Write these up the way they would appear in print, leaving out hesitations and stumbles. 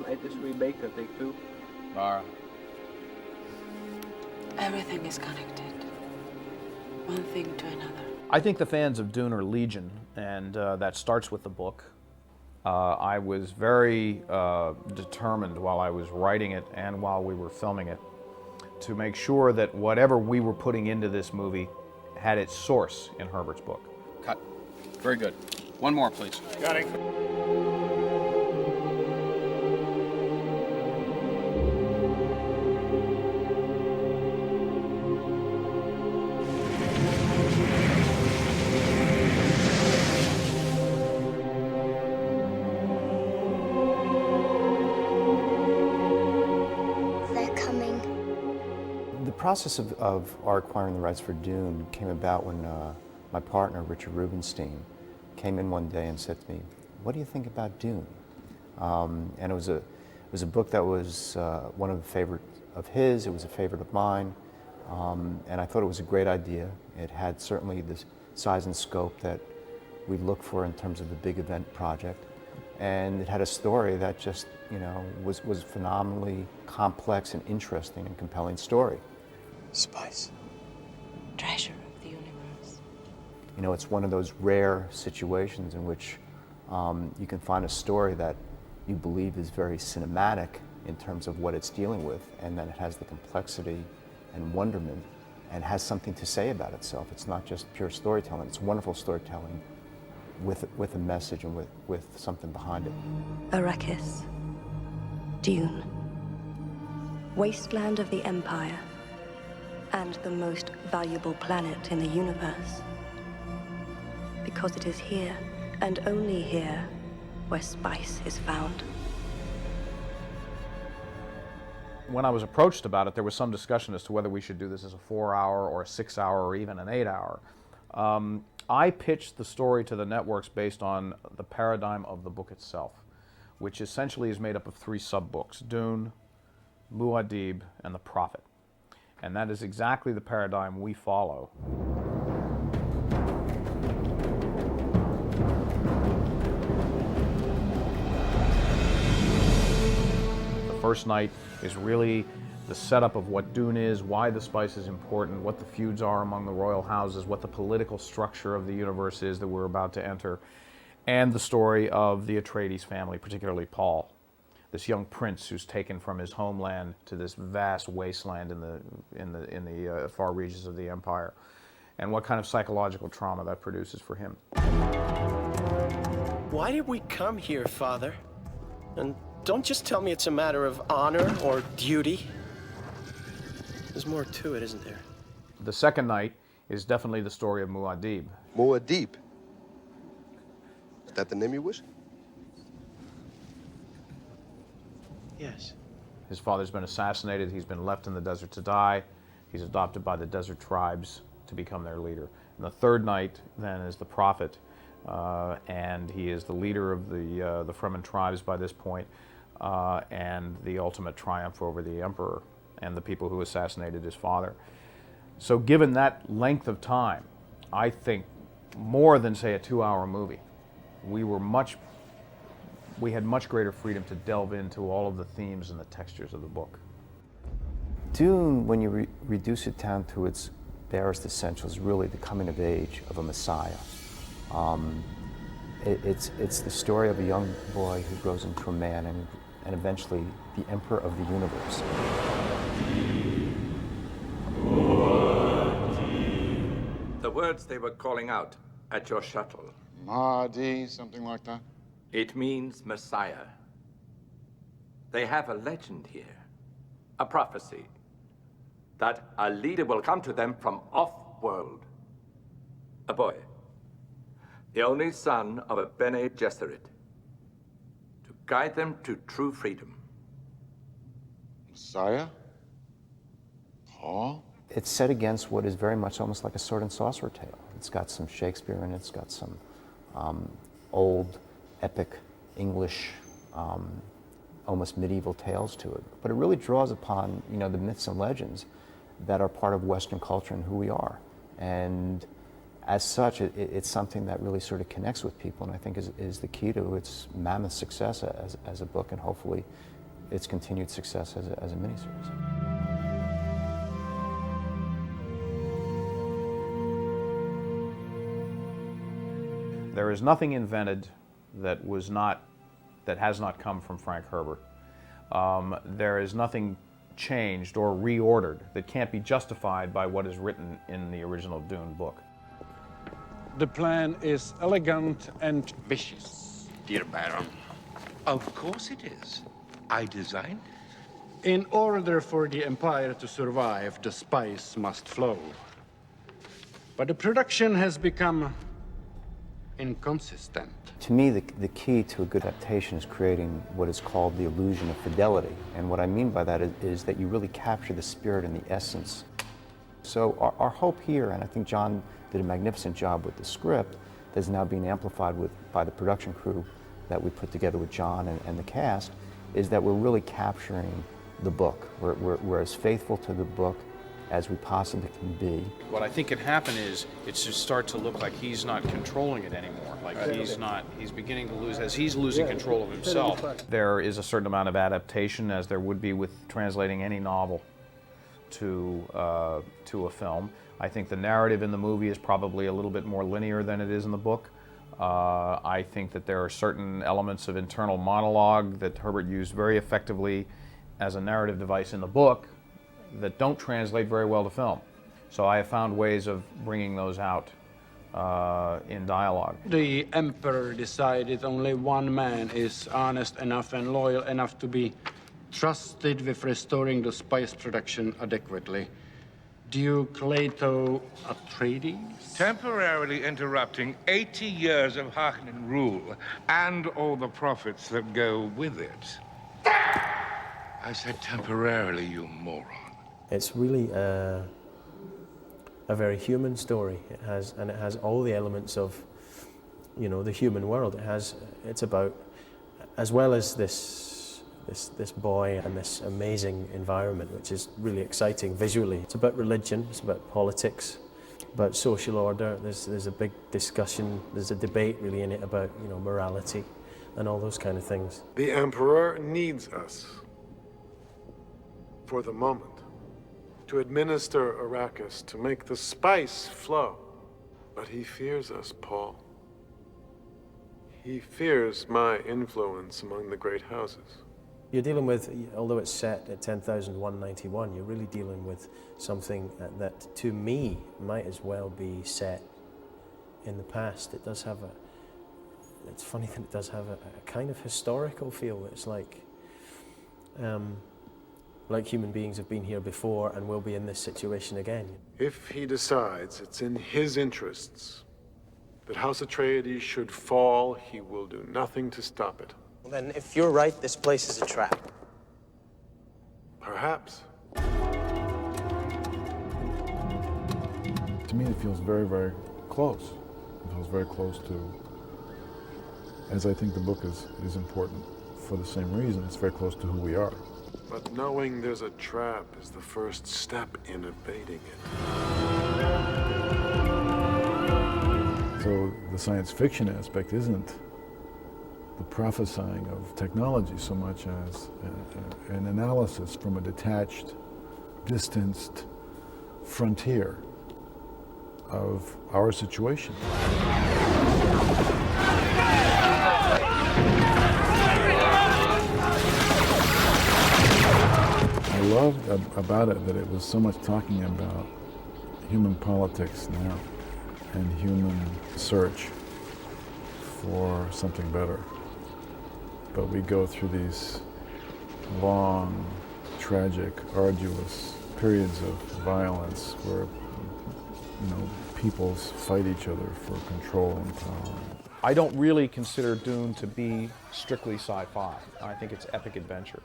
1, 83 Baker, take 2. Mara. Everything is connected. One thing to another. I think the fans of Dune are legion, and that starts with the book. I was very determined while I was writing it and while we were filming it to make sure that whatever we were putting into this movie had its source in Herbert's book. Cut. Very good. One more, please. Got it. The process of our acquiring the rights for Dune came about when my partner, Richard Rubenstein, came in one day and said to me, "What do you think about Dune?" And it was a book that was one of the favorites of his, it was a favorite of mine, and I thought it was a great idea. It had certainly the size and scope that we look for in terms of a big event project. And it had a story that just, was phenomenally complex and interesting and compelling story. Spice. Treasure of the universe. It's one of those rare situations in which you can find a story that you believe is very cinematic in terms of what it's dealing with, and then it has the complexity and wonderment and has something to say about itself. It's not just pure storytelling, it's wonderful storytelling with a message and with something behind it. Arrakis. Dune. Wasteland of the Empire. And the most valuable planet in the universe. Because it is here, and only here, where spice is found. When I was approached about it, there was some discussion as to whether we should do this as a 4-hour or a 6-hour or even an 8-hour. I pitched the story to the networks based on the paradigm of the book itself, which essentially is made up of 3 sub-books: Dune, Muad'Dib, and The Prophet. And that is exactly the paradigm we follow. The first night is really the setup of what Dune is, why the spice is important, what the feuds are among the royal houses, what the political structure of the universe is that we're about to enter, and the story of the Atreides family, particularly Paul, this young prince who's taken from his homeland to this vast wasteland in the far reaches of the Empire, and what kind of psychological trauma that produces for him. Why did we come here, Father? And don't just tell me it's a matter of honor or duty. There's more to it, isn't there? The second night is definitely the story of Muad'Dib. Muad'Dib? Is that the name you wish? Yes. His father's been assassinated, he's been left in the desert to die, he's adopted by the desert tribes to become their leader. And the third night, then, is the Prophet, and he is the leader of the Fremen tribes by this point, and the ultimate triumph over the Emperor and the people who assassinated his father. So given that length of time, I think more than, say, a 2-hour movie, we had much greater freedom to delve into all of the themes and the textures of the book. Dune, when you reduce it down to its barest essentials, is really the coming of age of a Messiah. It's the story of a young boy who grows into a man and eventually the emperor of the universe. The words they were calling out at your shuttle. Mahdi, something like that? It means Messiah. They have a legend here, a prophecy, that a leader will come to them from off-world. A boy, the only son of a Bene Gesserit, to guide them to true freedom. Messiah? Paul? It's set against what is very much almost like a sword and sorcerer tale. It's got some Shakespeare in it, it's got some old, epic English, almost medieval tales to it. But it really draws upon, the myths and legends that are part of Western culture and who we are. And as such, it's something that really sort of connects with people, and I think is the key to its mammoth success as a book, and hopefully its continued success as a miniseries. There is nothing invented that has not come from Frank Herbert. There is nothing changed or reordered that can't be justified by what is written in the original Dune book. The plan is elegant and vicious. Dear Baron, of course it is. I designed it. In order for the Empire to survive, the spice must flow. But the production has become inconsistent. To me, the key to a good adaptation is creating what is called the illusion of fidelity. And what I mean by that is that you really capture the spirit and the essence. So our hope here, and I think John did a magnificent job with the script, that's now being amplified by the production crew that we put together with John and the cast, is that we're really capturing the book. We're as faithful to the book as we possibly can be. What I think could happen is it's just start to look like he's not controlling it anymore. Like he's beginning to lose, as he's losing control of himself. There is a certain amount of adaptation, as there would be with translating any novel to a film. I think the narrative in the movie is probably a little bit more linear than it is in the book. I think that there are certain elements of internal monologue that Herbert used very effectively as a narrative device in the book that don't translate very well to film. So I have found ways of bringing those out in dialogue. The Emperor decided only one man is honest enough and loyal enough to be trusted with restoring the spice production adequately. Duke Leto Atreides? Temporarily interrupting 80 years of Harkonnen rule and all the profits that go with it. I said temporarily, you moron. It's really a very human story. It has all the elements of, the human world. It's about, as well as this boy and this amazing environment, which is really exciting visually. It's about religion. It's about politics, about social order. There's a big discussion. There's a debate really in it about morality, and all those kind of things. The Emperor needs us for the moment, to administer Arrakis, to make the spice flow. But he fears us, Paul. He fears my influence among the great houses. You're dealing with, although it's set at 10,191, you're really dealing with something that, to me, might as well be set in the past. It does have it's funny that it does have a kind of historical feel. It's like human beings have been here before and will be in this situation again. If he decides it's in his interests that House Atreides should fall, he will do nothing to stop it. Well, then, if you're right, this place is a trap. Perhaps. To me, it feels very, very close. It feels very close to, as I think the book is important for the same reason, it's very close to who we are. But knowing there's a trap is the first step in evading it. So the science fiction aspect isn't the prophesying of technology so much as an analysis from a detached, distanced frontier of our situation. I loved about it that it was so much talking about human politics now and human search for something better. But we go through these long, tragic, arduous periods of violence where, peoples fight each other for control and power. I don't really consider Dune to be strictly sci-fi. I think it's epic adventure.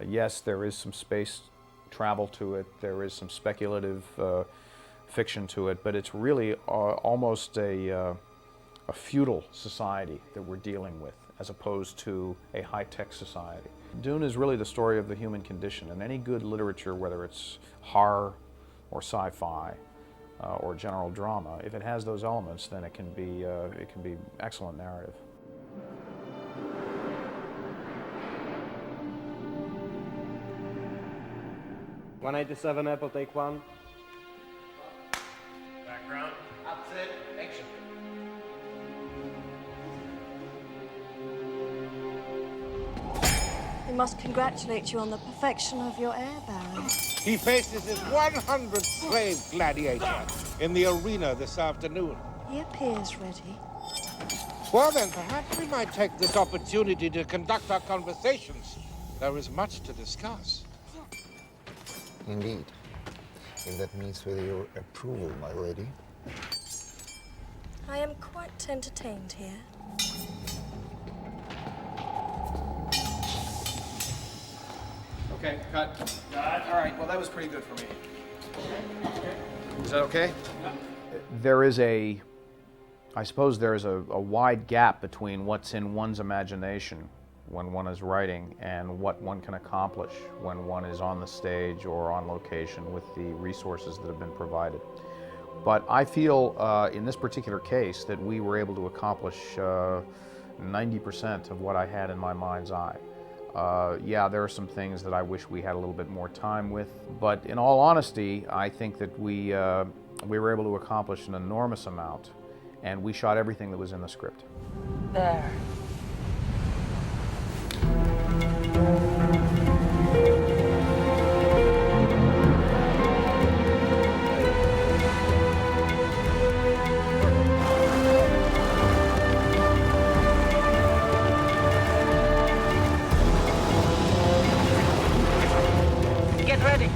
Yes, there is some space travel to it, there is some speculative fiction to it, but it's really almost a feudal society that we're dealing with, as opposed to a high-tech society. Dune is really the story of the human condition, and any good literature, whether it's horror or sci-fi or general drama, if it has those elements, then it can be excellent narrative. 187 Apple, take one. Background. That's it. Action. We must congratulate you on the perfection of your air, Baron. He faces his 100th slave gladiator in the arena this afternoon. He appears ready. Well then, perhaps we might take this opportunity to conduct our conversations. There is much to discuss. Indeed. If that means with your approval, my lady. I am quite entertained here. Okay, cut. All right, well, that was pretty good for me. Is that okay? There is I suppose there is a wide gap between what's in one's imagination when one is writing and what one can accomplish when one is on the stage or on location with the resources that have been provided. But I feel in this particular case that we were able to accomplish 90% of what I had in my mind's eye. Yeah, there are some things that I wish we had a little bit more time with, but in all honesty, I think that we were able to accomplish an enormous amount, and we shot everything that was in the script. There. Get ready.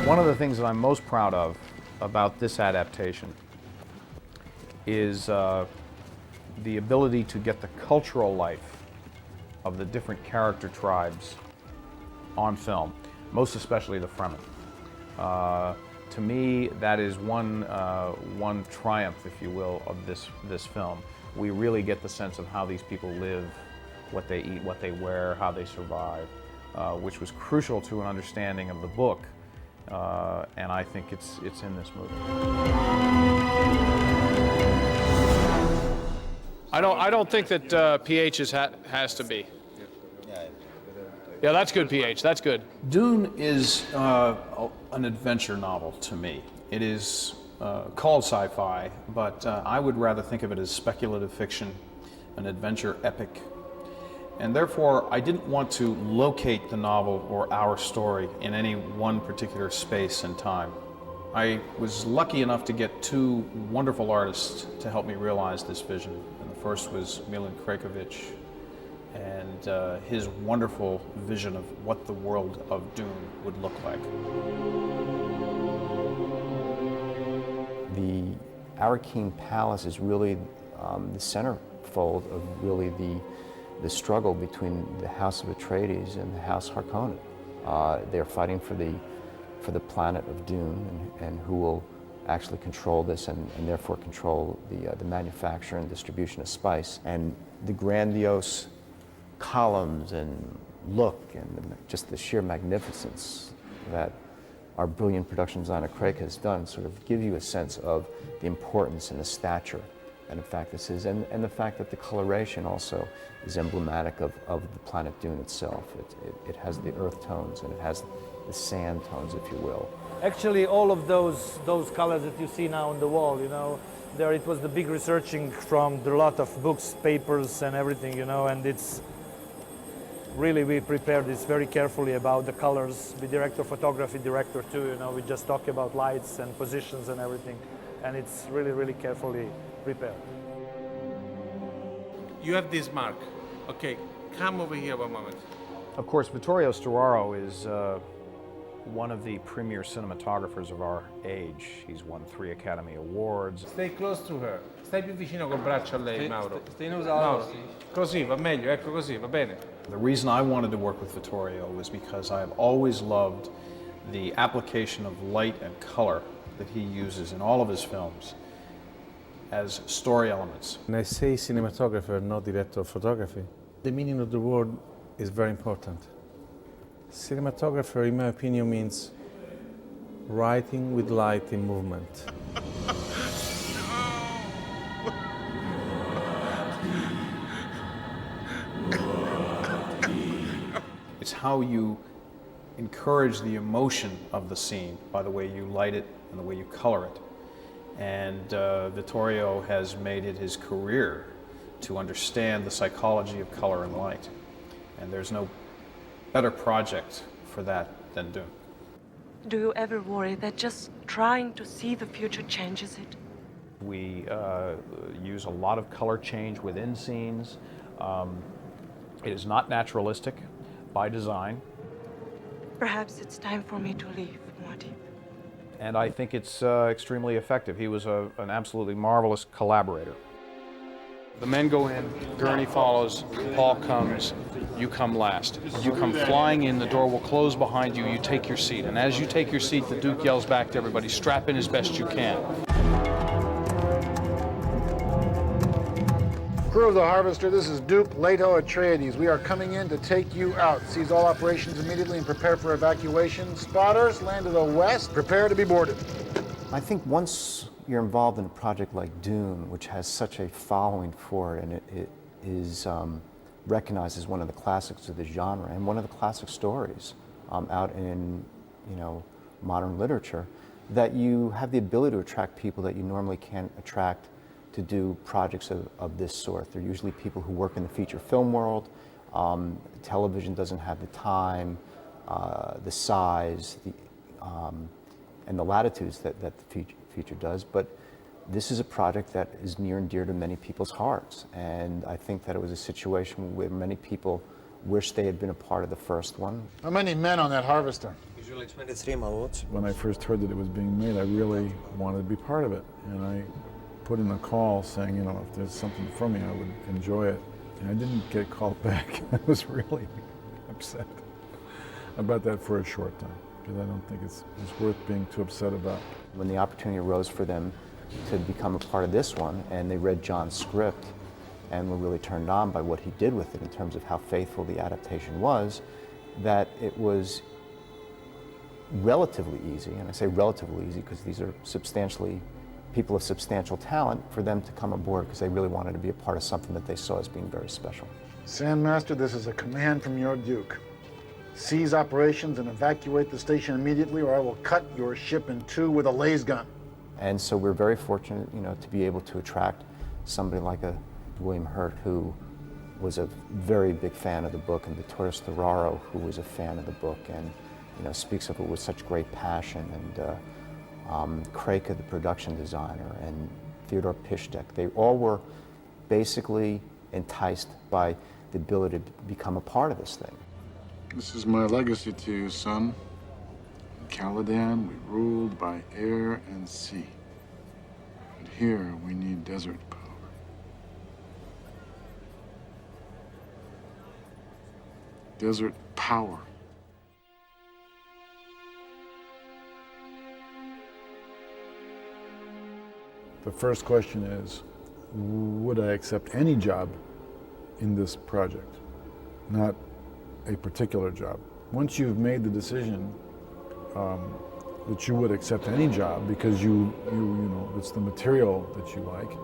One of the things that I'm most proud of about this adaptation is the ability to get the cultural life of the different character tribes on film, most especially the Fremen. To me, that is one triumph, if you will, of this film. We really get the sense of how these people live, what they eat, what they wear, how they survive, which was crucial to an understanding of the book, and I think it's in this movie. I don't think that pH has to be. Yeah, that's good, pH. That's good. Dune is an adventure novel to me. It is called sci-fi, but I would rather think of it as speculative fiction, an adventure epic. And therefore, I didn't want to locate the novel or our story in any one particular space and time. I was lucky enough to get two wonderful artists to help me realize this vision. And the first was Milan Krajkovic, and his wonderful vision of what the world of Dune would look like. The Arakeen Palace is really the centerfold of really the struggle between the House of Atreides and the House Harkonnen. They're fighting for the planet of Dune and who will actually control this and therefore control the manufacture and distribution of spice. And the grandiose columns and look and just the sheer magnificence that our brilliant production designer Craig has done sort of give you a sense of the importance and the stature that in fact this is, and the fact that the coloration also is emblematic of the planet Dune itself. It has the earth tones and it has the sand tones, if you will. Actually, all of those colors that you see now on the wall, you know, there it was the big researching from a lot of books, papers, and everything, you know, and it's really, we prepared this very carefully about the colors. The director, photography director too, you know, we just talk about lights and positions and everything, and it's really, really carefully prepared. You have this mark. Okay, come over here one moment. Of course, Vittorio Storaro is one of the premier cinematographers of our age. He's won 3 Academy Awards. Stay close to her. Stai più vicino col braccio a lei, Mauro. Mauro. Così, va meglio, ecco così, va bene. The reason I wanted to work with Vittorio was because I've always loved the application of light and color that he uses in all of his films as story elements. When I say cinematographer, not director of photography, the meaning of the word is very important. Cinematographer, in my opinion, means writing with light in movement. It's how you encourage the emotion of the scene by the way you light it and the way you color it. And Vittorio has made it his career to understand the psychology of color and light. And there's no better project for that than Dune. Do you ever worry that just trying to see the future changes it? We use a lot of color change within scenes. It is not naturalistic by design. Perhaps it's time for me to leave, Marty. And I think it's extremely effective. He was an absolutely marvelous collaborator. The men go in, Gurney follows, Paul comes, you come last. You come flying in, the door will close behind you, you take your seat. And as you take your seat, the Duke yells back to everybody, strap in as best you can. Crew of the Harvester, this is Duke Leto Atreides. We are coming in to take you out. Seize all operations immediately and prepare for evacuation. Spotters, land to the west. Prepare to be boarded. I think once you're involved in a project like Dune, which has such a following for it, and it is recognized as one of the classics of the genre and one of the classic stories out in, modern literature, that you have the ability to attract people that you normally can't attract to do projects of this sort. They're usually people who work in the feature film world. Television doesn't have the time, the size, and the latitudes that the feature does. But this is a project that is near and dear to many people's hearts. And I think that it was a situation where many people wish they had been a part of the first one. How many men on that Harvester? Usually 23, my lords. When I first heard that it was being made, I really wanted to be part of it. And I put in a call saying, if there's something for me, I would enjoy it. And I didn't get called back. I was really upset about that for a short time, because I don't think it's worth being too upset about. When the opportunity arose for them to become a part of this one, and they read John's script and were really turned on by what he did with it in terms of how faithful the adaptation was, that it was relatively easy, and I say relatively easy because these are people of substantial talent, for them to come aboard because they really wanted to be a part of something that they saw as being very special. Sandmaster, this is a command from your Duke. Seize operations and evacuate the station immediately, or I will cut your ship in two with a laser gun. And so we're very fortunate, to be able to attract somebody like a William Hurt, who was a very big fan of the book, and Vittorio Storaro, who was a fan of the book, and speaks of it with such great passion, and Kraka, the production designer, and Theodore Pishtek. They all were basically enticed by the ability to become a part of this thing. This is my legacy to you, son. In Caladan, we ruled by air and sea. But here, we need desert power. Desert power. The first question is, would I accept any job in this project? Not a particular job. Once you've made the decision that you would accept any job because it's the material that you like,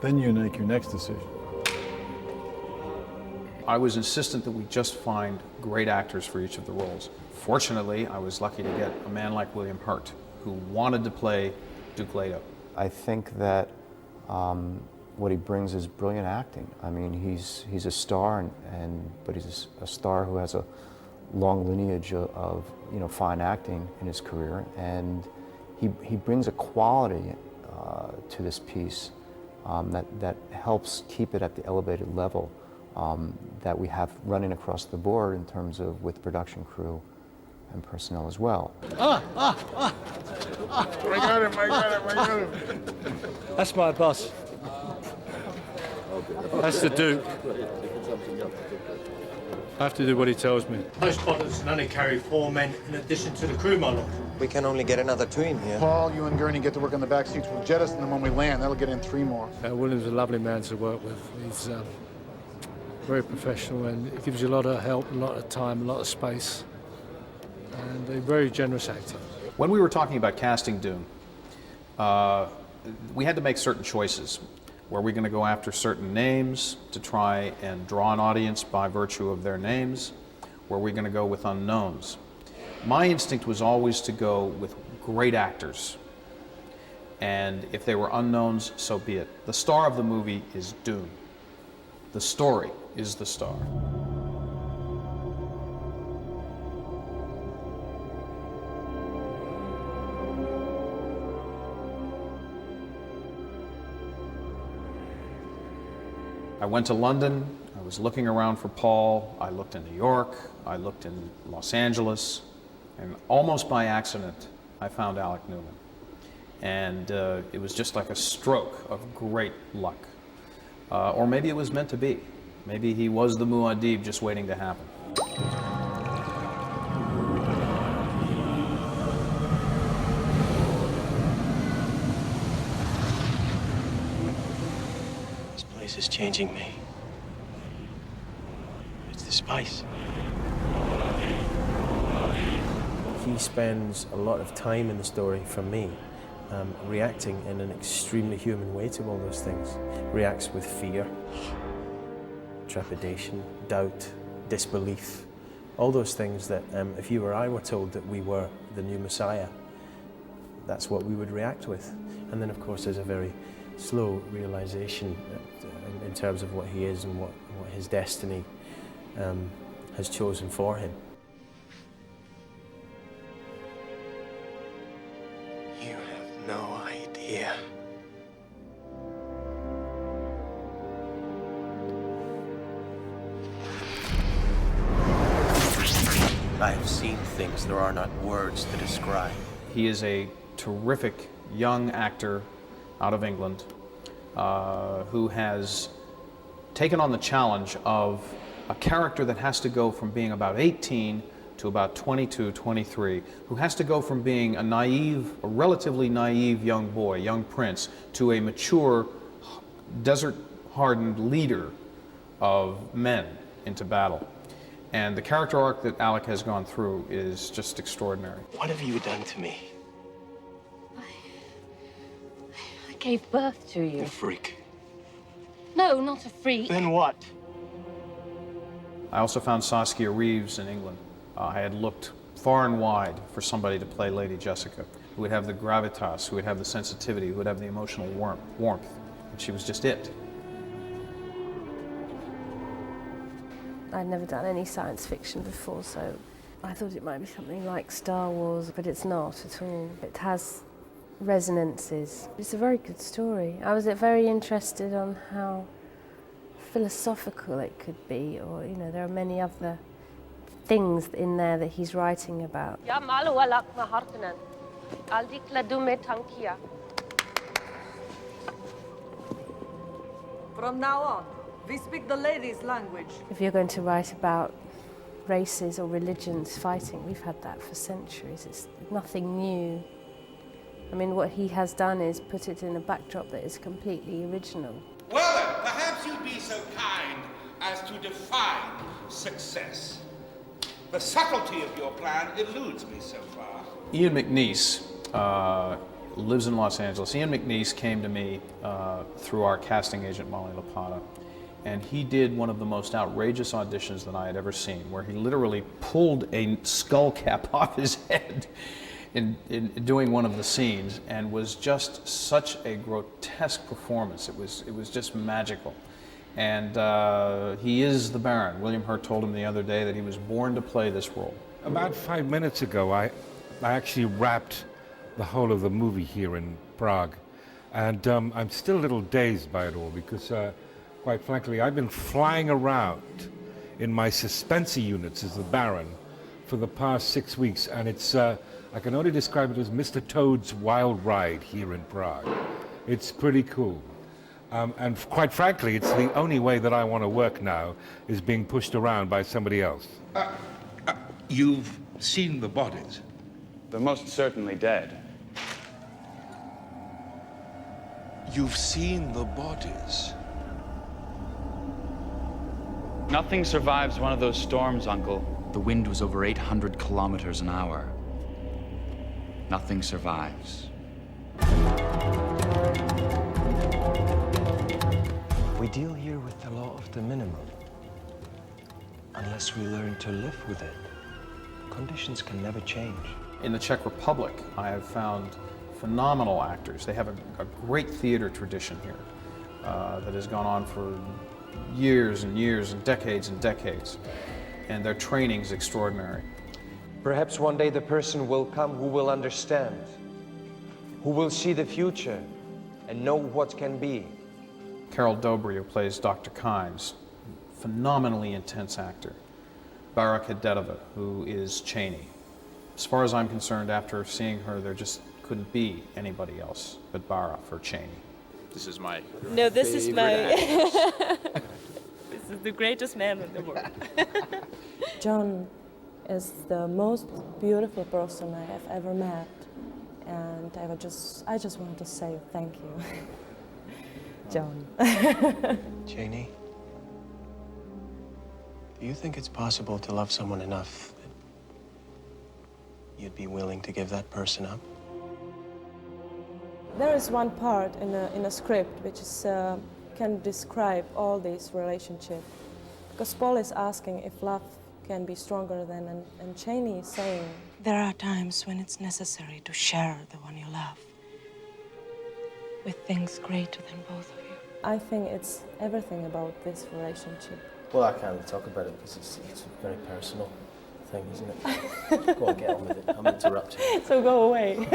then you make your next decision. I was insistent that we just find great actors for each of the roles. Fortunately, I was lucky to get a man like William Hurt, who wanted to play Duke Leto. I think that what he brings is brilliant acting. I mean, he's a star, but he's a star who has a long lineage of fine acting in his career, and he brings a quality to this piece that helps keep it at the elevated level that we have running across the board in terms of with production crew and personnel as well. I got him. That's my boss. That's the Duke. I have to do what he tells me. Most spotters can only carry 4 men in addition to the crew, my lord. We can only get another 2 in here. Paul, you and Gurney get to work on the back seats. We'll jettison them when we land. That'll get in 3 more. William's a lovely man to work with. He's very professional, and he gives you a lot of help, a lot of time, a lot of space. And a very generous actor. When we were talking about casting Dune, we had to make certain choices. Were we going to go after certain names to try and draw an audience by virtue of their names? Were we going to go with unknowns? My instinct was always to go with great actors. And if they were unknowns, so be it. The star of the movie is Dune. The story is the star. I went to London, I was looking around for Paul, I looked in New York, I looked in Los Angeles, and almost by accident, I found Alec Newman. And it was just like a stroke of great luck. Or maybe it was meant to be. Maybe he was the Muad'Dib just waiting to happen. This is changing me. It's the spice. He spends a lot of time in the story, for me, reacting in an extremely human way to all those things. Reacts with fear, trepidation, doubt, disbelief. All those things that if you or I were told that we were the new Messiah, that's what we would react with. And then, of course, there's a very slow realization in terms of what he is and what his destiny has chosen for him. You have no idea. I have seen things there are not words to describe. He is a terrific young actor out of England who has taken on the challenge of a character that has to go from being about 18 to about 22, 23, who has to go from being a relatively naive young boy, young prince, to a mature, desert-hardened leader of men into battle. And the character arc that Alec has gone through is just extraordinary. What have you done to me? I gave birth to you. A freak. No, not a freak. Then what? I also found Saskia Reeves in England. I had looked far and wide for somebody to play Lady Jessica, who would have the gravitas, who would have the sensitivity, who would have the emotional warmth. And she was just it. I'd never done any science fiction before, so I thought it might be something like Star Wars, but it's not at all. It has resonances. It's a very good story. I was very interested on how philosophical it could be, or, you know, there are many other things in there that he's writing about. From now on, we speak the ladies' language. If you're going to write about races or religions fighting, we've had that for centuries. It's nothing new. I mean, what he has done is put it in a backdrop that is completely original. Well then, perhaps you'd be so kind as to define success. The subtlety of your plan eludes me so far. Ian McNeice lives in Los Angeles. Ian McNeice came to me through our casting agent, Molly LaPata, and he did one of the most outrageous auditions that I had ever seen, where he literally pulled a skull cap off his head in doing one of the scenes, and was just such a grotesque performance. It was just magical. And he is the Baron. William Hurt told him the other day that he was born to play this role. About 5 minutes ago, I actually wrapped the whole of the movie here in Prague. And I'm still a little dazed by it all because, quite frankly, I've been flying around in my suspensey units as the Baron for the past 6 weeks, and it's, I can only describe it as Mr. Toad's wild ride here in Prague. It's pretty cool. And quite frankly, it's the only way that I want to work now, is being pushed around by somebody else. You've seen the bodies? They're most certainly dead. You've seen the bodies? Nothing survives one of those storms, Uncle. The wind was over 800 kilometers an hour. nothing survives. We deal here with the law of the minimum. Unless we learn to live with it, conditions can never change. In the Czech Republic, I have found phenomenal actors. They have a great theater tradition here that has gone on for years and years and decades, and their training is extraordinary. Perhaps one day the person will come who will understand, who will see the future and know what can be. Carol Dobry, who plays Dr. Kynes, phenomenally intense actor. Bara Kadetova, who is Cheney. As far as I'm concerned, after seeing her, there just couldn't be anybody else but Bara for Cheney. This is my No, this is my... actress. This is the greatest man in the world. John is the most beautiful person I have ever met, and I just want to say thank you, John. Cheney, do you think it's possible to love someone enough that you'd be willing to give that person up? There is one part in a script which is, can describe all these relationships, because Paul is asking if love can be stronger than, and Cheney is saying, there are times when it's necessary to share the one you love with things greater than both of you. I think it's everything about this relationship. Well, I can't talk about it because it's a very personal thing, isn't it? Go on, get on with it. I'm interrupting. So go away.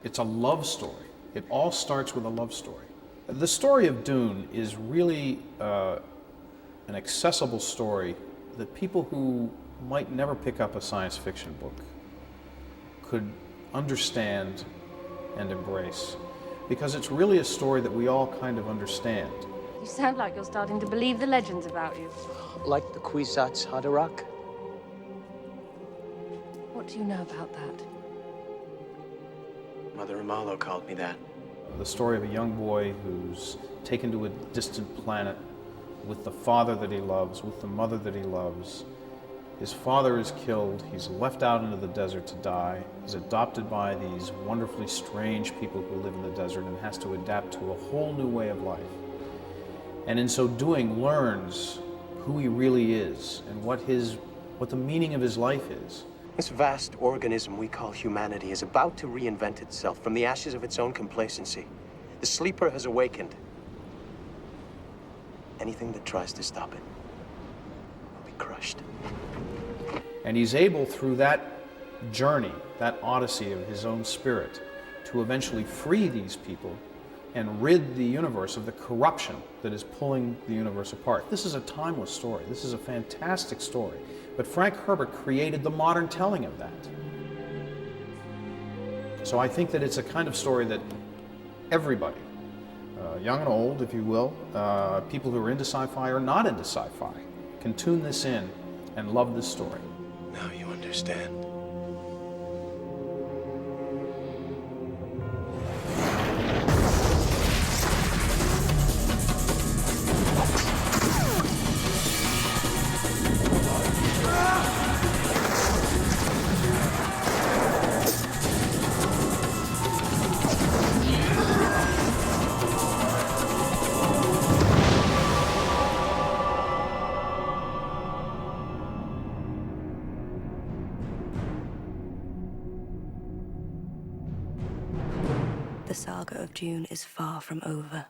It's a love story. It all starts with a love story. The story of Dune is really an accessible story that people who might never pick up a science fiction book could understand and embrace, because it's really a story that we all kind of understand. You sound like you're starting to believe the legends about you. Like the Kwisatz Haderach? What do you know about that? Mother Amalo called me that. The story of a young boy who's taken to a distant planet with the father that he loves, with the mother that he loves. His father is killed, he's left out into the desert to die, he's adopted by these wonderfully strange people who live in the desert and has to adapt to a whole new way of life. And in so doing, learns who he really is and what the meaning of his life is. This vast organism we call humanity is about to reinvent itself from the ashes of its own complacency. The sleeper has awakened. Anything that tries to stop it will be crushed. And he's able, through that journey, that odyssey of his own spirit, to eventually free these people and rid the universe of the corruption that is pulling the universe apart. This is a timeless story. This is a fantastic story. But Frank Herbert created the modern telling of that. So I think that it's a kind of story that everybody, young and old, if you will, people who are into sci-fi or not into sci-fi, can tune this in and love this story. Now you understand. The saga of Dune is far from over.